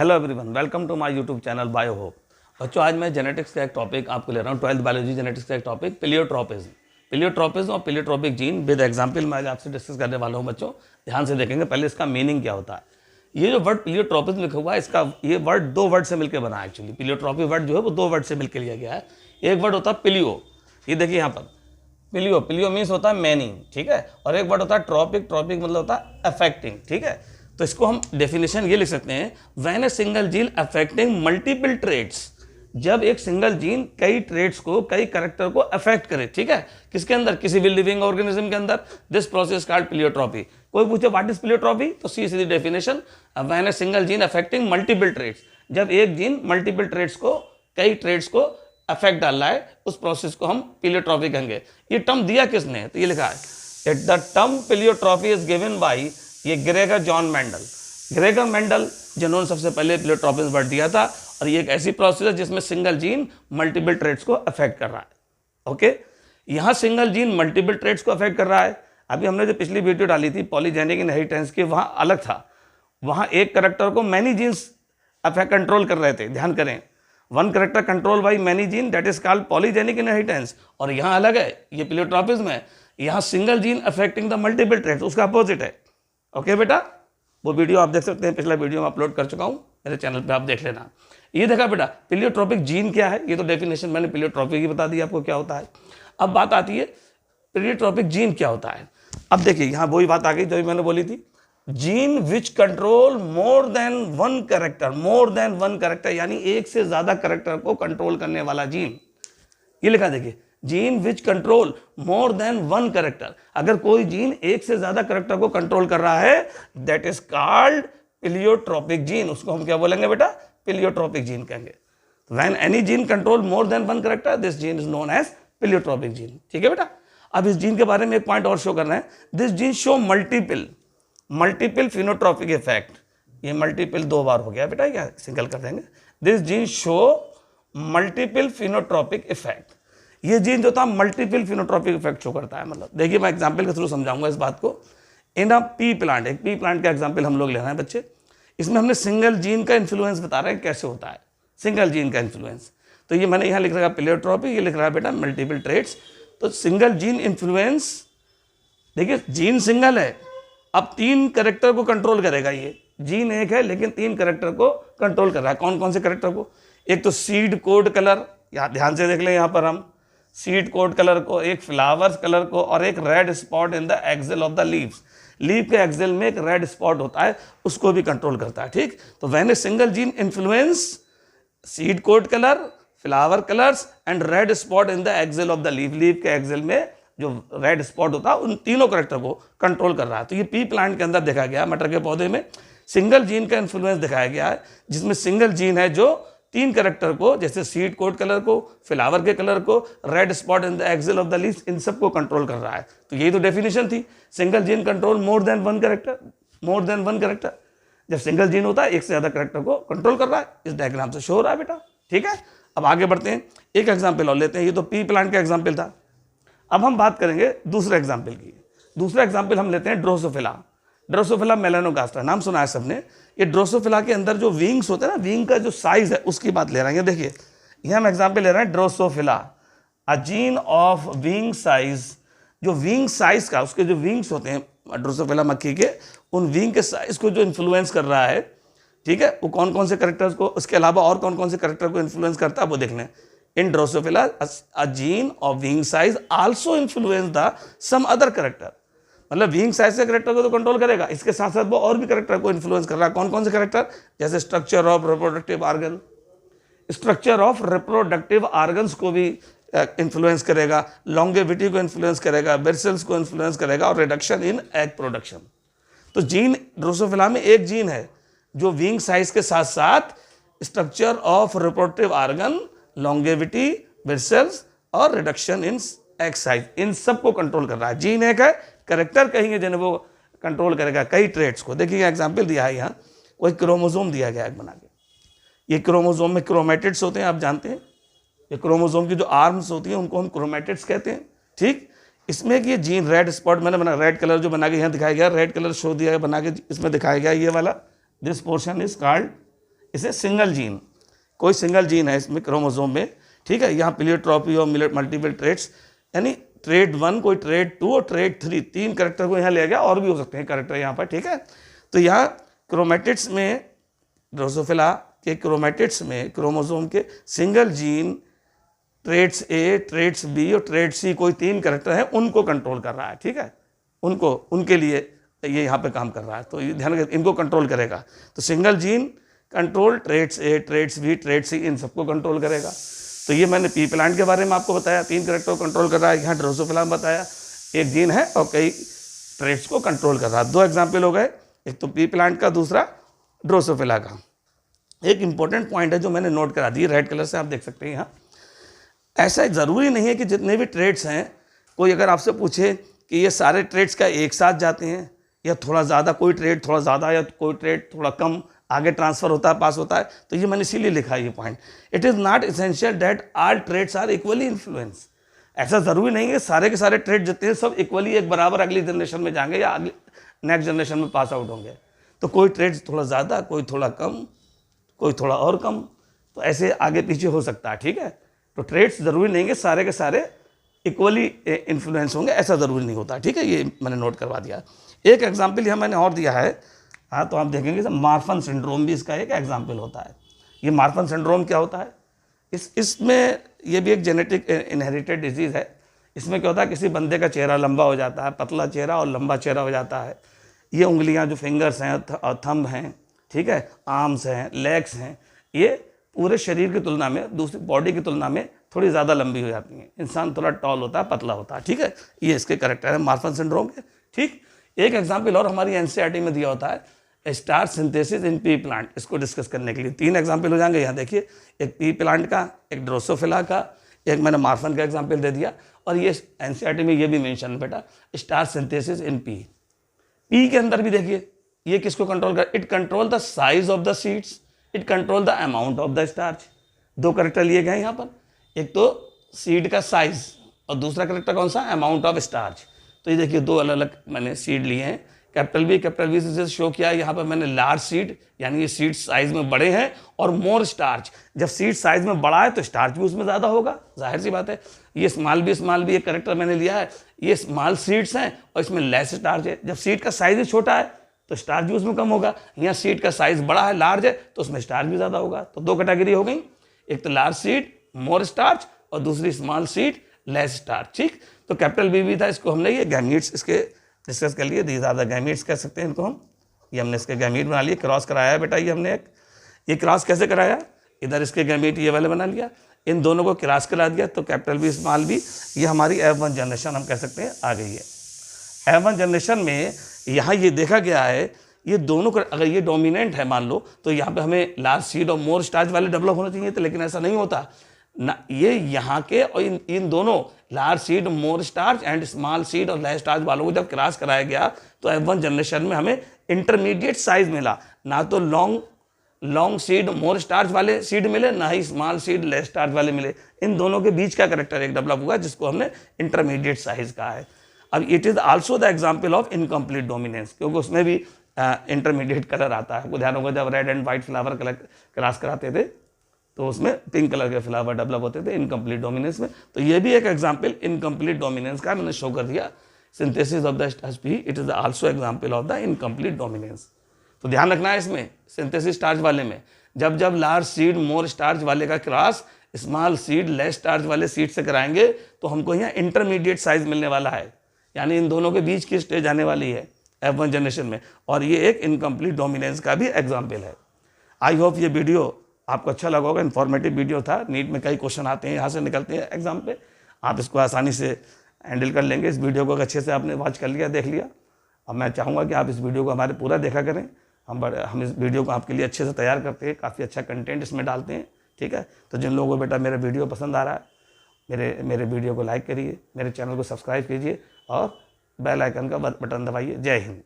Hello everyone, welcome to my YouTube channel Bio Hope. बच्चों, आज मैं जेनेटिक्स का एक टॉपिक आपको ले रहा हूँ, 12th बायोलॉजी जेनेटिक्स का एक टॉपिक प्लियोट्रोपिज्म और प्लियोट्रोपिक जीन विद एग्जाम्पल मैं आज आपसे डिस्कस करने वाला हूँ। बच्चों ध्यान से देखेंगे, पहले इसका मीनिंग क्या होता है। ये जो वर्ड प्लियोट्रोपिज्म लिखा हुआ है, इसका ये वर्ड दो वर्ड से मिलकर बना है। एक्चुअली प्लियोट्रोपी वर्ड जो है वो दो वर्ड से मिलकर लिया गया है। एक वर्ड होता है पिलियो, ये देखिए यहाँ पर पिलियो मीन्स होता है मैनी, ठीक है। और एक वर्ड होता है ट्रॉपिक मतलब होता है अफेक्टिंग, ठीक है। तो इसको हम डेफिनेशन ये लिख सकते हैं, when a single gene affecting multiple traits, जब एक सिंगल जीन कई ट्रेट्स को, कई कैरेक्टर को अफेक्ट करे, ठीक है। किसके अंदर? किसी भी लिविंग ऑर्गेनिज्म के अंदर। This process called pleiotropy. कोई पूछे व्हाट इज प्लियोट्रोपी, तो सीधी definition, when a single gene affecting multiple traits, जब एक जीन मल्टीपल ट्रेट्स को, कई ट्रेट्स को अफेक्ट डाल रहा है, उस प्रोसेस को हम प्लियोट्रोपी कहेंगे। ये टर्म दिया किसने? तो ये लिखा है, the term pleiotropy is given by ये ग्रेगर जॉन मेंडल जिन्होंने सबसे पहले प्लियोट्रोपिज्म वर्ड दिया था। और ये एक ऐसी प्रोसेस है जिसमें सिंगल जीन मल्टीपल ट्रेट्स को अफेक्ट कर रहा है। ओके, यहाँ सिंगल जीन मल्टीपल ट्रेट्स को अफेक्ट कर रहा है। अभी हमने जो पिछली वीडियो डाली थी पॉलीजेनिक इनहेरिटेंस की, वहाँ अलग था। वहाँ एक कैरेक्टर को मैनी जीन्स अफेक्ट कंट्रोल कर रहे थे। ध्यान करें, one character control by many gene, that is called polygenic inheritance. और यहाँ अलग है, ये प्लियोट्रोपिज्म है। यहाँ single gene affecting the multiple traits, उसका अपोजिट है। ओके बेटा, वो वीडियो आप देख सकते हैं, पिछला वीडियो में अपलोड कर चुका हूँ, मेरे चैनल पे आप देख लेना। ये देखा बेटा, प्लियोट्रोपिक जीन क्या है, ये तो डेफिनेशन मैंने प्लियोट्रोपी की बता दी आपको क्या होता है। अब बात आती है प्लियोट्रोपिक जीन क्या होता है। अब देखिए यहाँ वही बात आ गई जो मैंने बोली थी, gene which control more than one character, यानी एक से ज्यादा कैरेक्टर को कंट्रोल करने वाला जीन। ये लिखा देखिए, gene which control more than one character, अगर कोई जीन एक से ज्यादा कैरेक्टर को कंट्रोल कर रहा है, that is called pleiotropic gene. उसको हम क्या बोलेंगे बेटा? प्लियोट्रोपिक जीन कहेंगे। When any gene control more than one character, this gene is known as pleiotropic gene, ठीक है बेटा। अब इस जीन के बारे में एक पॉइंट और शो करना है, this gene show multiple phenotypic effect. ये मल्टीपल दो बार हो गया बेटा, क्या सिंगल कर देंगे। This gene show multiple phenotypic effect, ये जीन जो था मल्टीपल फिनोट्रोपिक इफेक्ट शो करता है। मतलब देखिए, मैं एग्जांपल के थ्रू समझाऊंगा इस बात को। इन अ पी प्लांट, एक पी प्लांट का एग्जांपल हम लोग ले रहे हैं बच्चे। इसमें हमने सिंगल जीन का इन्फ्लुएंस बता रहे हैं कैसे होता है, सिंगल जीन का इन्फ्लुएंस। तो ये मैंने यहाँ लिख रखा है प्लियोट्रोपी, ये लिख रहा है बेटा मल्टीपल ट्रेट्स। तो सिंगल जीन इन्फ्लुएंस, देखिए जीन सिंगल है, अब तीन कैरेक्टर को कंट्रोल करेगा। ये जीन एक है लेकिन तीन कैरेक्टर को कंट्रोल कर रहा है। कौन कौन से कैरेक्टर को? एक तो सीड कोड कलर, यहाँ ध्यान से देख लें, यहाँ पर हम सीड कोड कलर को, एक फ्लावर्स कलर को, और एक red spot in the axil of the leaves. Leaf के एक्सेल में एक रेड स्पॉट होता है, उसको भी कंट्रोल करता है, ठीक। तो when a single gene influence seed coat colour, flower colours and red spot in the axil of the leaf, leaf के एक्सेल में जो रेड स्पॉट होता है उन तीनों कैरेक्टर को कंट्रोल कर रहा है। तो ये पी प्लांट के अंदर देखा गया, मटर के पौधे में सिंगल जीन का इन्फ्लुएंस दिखाया गया है, जिसमें सिंगल जीन है जो तीन कैरेक्टर को, जैसे सीड कोड कलर को, फ्लावर के कलर को, red spot in the axil of the leaves, इन सबको कंट्रोल कर रहा है। तो यही तो डेफिनेशन थी, single gene control more than one character. जब सिंगल जीन होता है एक से ज्यादा कैरेक्टर को कंट्रोल कर रहा है। इस डायग्राम से शो हो रहा है बेटा, ठीक है। अब आगे बढ़ते हैं, एक एग्जाम्पल और लेते हैं। ये तो पी प्लांट का एग्जाम्पल था। अब हम बात करेंगे दूसरे एग्जाम्पल की। दूसरा एग्जाम्पल हम लेते हैं ड्रोसोफिला मेलानोगास्ट्रा, नाम सुना है सबने। ये ड्रोसोफिला के अंदर जो विंग्स होते हैं ना, विंग का जो साइज है उसकी बात ले रहे हैं। देखिए यहाँ हम एग्जाम्पल ले रहे हैं Drosophila, a gene of wing size. जो विंग साइज का, उसके जो विंग्स होते हैं ड्रोसोफिला मक्खी के, उन विंग के साइज को जो इन्फ्लुएंस कर रहा है, ठीक है, वो कौन कौन से कैरेक्टर्स को, उसके अलावा और कौन कौन से कैरेक्टर को इन्फ्लुएंस करता है वो देख लें। In drosophila a gene of wing size also influence the some other character, मतलब विंग साइज के कैरेक्टर को तो कंट्रोल करेगा, इसके साथ साथ वो और भी कैरेक्टर को इन्फ्लुएंस कर रहा है। कौन कौन से कैरेक्टर? जैसे स्ट्रक्चर ऑफ रिप्रोडक्टिव ऑर्गन्स को भी इन्फ्लुएंस करेगा, लॉन्गेविटी को इन्फ्लुएंस करेगा, बेरसेल्स को इन्फ्लुएंस करेगा, और रिडक्शन इन एग प्रोडक्शन। तो जीन ड्रोसोफिला में एक जीन है जो विंग साइज के साथ साथ structure of reproductive organ, longevity, बेरसेल्स और रिडक्शन इन एग साइज, इन सबको कंट्रोल कर रहा है। जीन एक है, कैरेक्टर कहेंगे जिन्हें वो कंट्रोल करेगा कई ट्रेट्स को। देखिए एग्जांपल दिया है यहाँ, कोई क्रोमोसोम दिया गया है बना के। ये क्रोमोसोम में क्रोमेटिड्स होते हैं, आप जानते हैं। ये क्रोमोसोम की जो आर्म्स होती हैं उनको हम क्रोमेटिड्स कहते हैं, ठीक। इसमें कि ये जीन रेड स्पॉट मैंने बना, रेड कलर जो बना के यहाँ दिखाया गया, रेड कलर शो दिया है बना के, इसमें दिखाया गया ये वाला, दिस पोर्शन इज कॉल्ड, इसे सिंगल जीन, कोई सिंगल जीन है इसमें क्रोमोसोम में, ठीक है। यहाँ प्लियोट्रॉपी और मल्टीपल ट्रेट्स, यानी ट्रेट 1 कोई ट्रेट 2 और ट्रेट 3, 3 कैरेक्टर को यहाँ लिया गया, और भी हो सकते हैं कैरेक्टर यहाँ पर, ठीक है। तो यहाँ क्रोमेटिड्स में, ड्रोसोफिला के क्रोमेटिड्स में क्रोमोसोम के सिंगल जीन ट्रेट्स ए, ट्रेट्स बी और ट्रेट सी, कोई 3 कैरेक्टर है, उनको कंट्रोल कर रहा है, ठीक है। उनको, उनके लिए ये यहाँ पे काम कर रहा है, तो ये ध्यान रखें, इनको कंट्रोल करेगा। तो सिंगल जीन कंट्रोल ट्रेट्स ए, ट्रेट्स बी, ट्रेट सी, इन सबको कंट्रोल करेगा। तो ये मैंने पी प्लांट के बारे में आपको बताया, 3 कैरेक्टर को कंट्रोल कर रहा है। यहाँ ड्रोसोफिला में बताया एक जीन है और कई ट्रेट्स को कंट्रोल कर रहा है। 2 एग्जाम्पल हो गए, एक तो पी प्लांट का, दूसरा ड्रोसोफिला का। एक इंपॉर्टेंट पॉइंट है जो मैंने नोट करा दी, रेड कलर से आप देख सकते हैं यहाँ। ऐसा ज़रूरी नहीं है कि जितने भी ट्रेट्स हैं, कोई अगर आपसे पूछे कि ये सारे ट्रेट्स का एक साथ जाते हैं या थोड़ा ज़्यादा, कोई ट्रेट थोड़ा ज़्यादा या कोई ट्रेट थोड़ा कम आगे ट्रांसफ़र होता है, पास होता है, तो ये मैंने इसीलिए लिखा है ये point. It is not essential that all traits are equally influence. ऐसा ज़रूरी नहीं है सारे के सारे ट्रेट जितने हैं सब इक्वली एक बराबर अगली जनरेशन में जाएंगे या अगली नेक्स्ट जनरेशन में पास आउट होंगे। तो कोई ट्रेट थोड़ा ज़्यादा, कोई थोड़ा कम, कोई थोड़ा और कम, तो ऐसे आगे पीछे हो सकता है, ठीक है। तो ट्रेट्स ज़रूरी नहीं है सारे के सारे इक्वली इन्फ्लुएंस होंगे, ऐसा ज़रूरी नहीं होता, ठीक है। ये मैंने नोट करवा दिया। एक एग्जाम्पल यहाँ मैंने और दिया है, हाँ, तो आप देखेंगे मार्फन सिंड्रोम भी इसका एक एग्जाम्पल होता है। ये मार्फन सिंड्रोम क्या होता है, इसमें ये भी एक जेनेटिक इनहेरिटेड डिजीज़ है। इसमें क्या होता है, किसी बंदे का चेहरा लंबा हो जाता है, पतला चेहरा और लंबा चेहरा हो जाता है। ये उंगलियां जो फिंगर्स हैं और थंब हैं, ठीक है, आर्म्स हैं, लेग्स हैं, ये पूरे शरीर की तुलना में, दूसरी बॉडी की तुलना में थोड़ी ज़्यादा लंबी हो जाती हैं। इंसान थोड़ा टॉल होता है, पतला होता है, ठीक है। ये इसके कैरेक्टर है मार्फन सिंड्रोम के, ठीक। एक एग्जाम्पल और हमारी एनसीईआरटी में दिया होता है, star synthesis in P plant. इसको डिस्कस करने के लिए 3 एग्जाम्पल हो जाएंगे। यहाँ देखिए, एक पी प्लांट का, एक ड्रोसोफिला का, एक मैंने मार्फन का एग्जाम्पल दे दिया। और ये एनसीईआरटी में ये भी मेंशन बेटा, star synthesis in P. P के अंदर भी देखिए, ये किसको कंट्रोल कर, it control the size of the seeds, it control the amount of the starch. 2 character लिए गए यहाँ पर, एक तो सीड का साइज और दूसरा कैरेक्टर कौन सा, अमाउंट ऑफ स्टार्च। तो ये देखिए 2 अलग अलग मैंने सीड लिए हैं। कैपिटल बी से शो किया है यहाँ पर मैंने लार्ज सीड, यानी ये सीड साइज में बड़े हैं, और मोर स्टार्च। जब सीड साइज में बड़ा है तो स्टार्च भी उसमें ज़्यादा होगा, जाहिर सी बात है। ये स्मॉल बी एक कैरेक्टर मैंने लिया है, ये स्मॉल सीड्स हैं और इसमें लेस स्टार्च है। जब सीड का साइज ही छोटा है तो स्टार्च भी उसमें कम होगा। यहाँ सीड का साइज बड़ा है, लार्ज है, तो उसमें स्टार्च भी ज़्यादा होगा। तो 2 कैटेगरी हो गई, एक तो लार्ज सीड मोर स्टार्च और दूसरी स्मॉल सीड लेस स्टार्च, ठीक। तो कैपिटल बी भी था, इसको हमने ये गैमीट्स इसके डिस्कस कर लिए, दीज आर द गैमीट्स कह सकते हैं इनको हम। ये हमने इसके गैमीट बना लिए, क्रॉस कराया है बेटा ये हमने एक। ये क्रॉस कैसे कराया, इधर इसके गैमीट ये वाले बना लिया, इन दोनों को क्रॉस करा दिया, तो कैपिटल बी स्मॉल बी, ये हमारी F1 जनरेशन हम कह सकते हैं आ गई है। F1 जनरेशन में यहाँ ये देखा गया है, ये दोनों अगर ये डोमिनेंट है मान लो, तो यहाँ पे हमें लार्ज सीड और मोर स्टार्च वाले डेवलप होना चाहिए थे, लेकिन ऐसा नहीं होता ना। ये यहाँ के और इन दोनों large seed more starch and small seed और लेस स्टार्च वालों को जब क्रॉस कराया गया तो F1 जनरेशन में हमें इंटरमीडिएट साइज मिला, ना तो लॉन्ग सीड मोर स्टार्च वाले सीड मिले, ना ही स्मॉल सीड लेस स्टार्च वाले मिले। इन दोनों के बीच का कैरेक्टर एक डेवलप हुआ जिसको हमने इंटरमीडिएट साइज कहा है। अब it is also the example of incomplete dominance, क्योंकि उसमें भी इंटरमीडिएट कलर आता है। आपको ध्यान होगा जब red and white flower colour cross कराते थे तो उसमें पिंक कलर के फ्लावर डेवलप होते थे इनकम्प्लीट डोमिनेंस में। तो ये भी एक एग्जाम्पल इनकम्प्लीट डोमिनेंस का मैंने शो कर दिया। Synthesis of the starch P, it is also example of the incomplete dominance. तो ध्यान रखना है इसमें सिंथेसिस स्टार्च वाले में, जब जब लार्ज सीड मोर स्टार्च वाले का cross small seed less starch वाले सीड से कराएंगे तो हमको यहाँ इंटरमीडिएट साइज मिलने वाला है, यानी इन दोनों के बीच की स्टेज आने वाली है F1 जनरेशन में। और ये एक इनकम्प्लीट डोमिनेंस का भी एग्जाम्पल है। आई होप ये वीडियो आपको अच्छा लगा होगा, इन्फॉर्मेटिव वीडियो था। नीट में कई क्वेश्चन आते हैं, यहाँ से निकलते हैं एग्जाम पे, आप इसको आसानी से हैंडल कर लेंगे। इस वीडियो को अच्छे से आपने वॉच कर लिया, देख लिया। अब मैं चाहूँगा कि आप इस वीडियो को हमारे पूरा देखा करें। हम इस वीडियो को आपके लिए अच्छे से तैयार करते हैं, काफ़ी अच्छा कंटेंट इसमें डालते हैं, ठीक है। तो जिन लोगों को बेटा मेरा वीडियो पसंद आ रहा है, मेरे वीडियो को लाइक करिए, मेरे चैनल को सब्सक्राइब कीजिए और बेल आइकन का बटन दबाइए। जय हिंद।